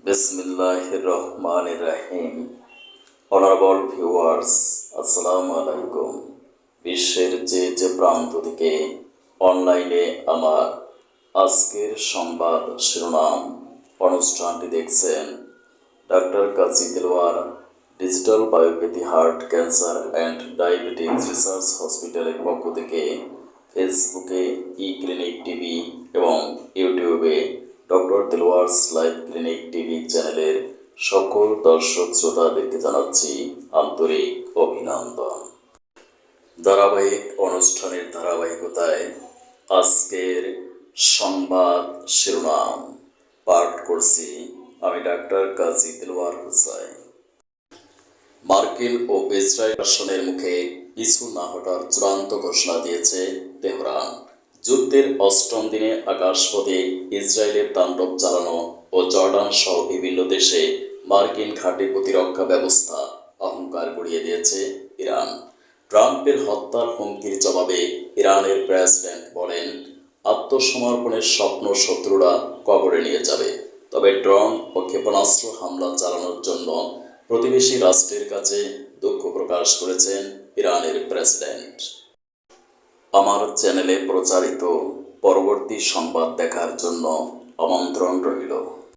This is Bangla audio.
বিসমিল্লাহির রহমানির রহিম। অনারেবল ভিউয়ার্স, আসসালামু আলাইকুম। বিশ্বের যে প্রান্ত থেকে অনলাইনে আমার আজকের সংবাদ শিরোনাম অনুষ্ঠানটি দেখছেন, ডাক্তার Kazi Delwar digital biopathy heart cancer and diabetes research হসপিটালের পক্ষ থেকে ফেসবুকে ক্লিনিক টিভি এবং ইউটিউবে doctor Delwar's live clinic TV চ্যানেলের সকল দর্শক শ্রোতাদেরকে জানাচ্ছি আন্তরিক অভিনন্দন। ধারাবাহিক অনুষ্ঠানের ধারাবাহিকতায় আজকের সংবাদ শিরোনাম পাঠ করছি আমি ডাক্তার কাজী দেলোয়ার হোসাইন। মার্কিন ও ইসরায়েল শাসনের মুখে পিছু না হটার চূড়ান্ত ঘোষণা দিয়েছে তেহরান। যুদ্ধের অষ্টম দিনে আকাশপথে ইসরায়েলের তাণ্ডব চালানো ও জর্ডান সহ বিভিন্ন দেশে মার্কিন ঘাঁটি প্রতিরক্ষা ব্যবস্থা অহংকার গড়িয়ে দিয়েছে ইরান। ট্রাম্পের হত্যার হুমকির জবাবে ইরানের প্রেসিডেন্ট বলেন, আত্মসমর্পণের স্বপ্ন শত্রুরা কবরে নিয়ে যাবে, তবে ড্রোন ও ক্ষেপণাস্ত্র হামলা চালানোর জন্য প্রতিবেশী রাষ্ট্রের কাছে দুঃখ প্রকাশ করেছেন ইরানের প্রেসিডেন্ট। আমার চ্যানেলে প্রচারিত পরবর্তী সংবাদ দেখার জন্য আমন্ত্রণ রইল।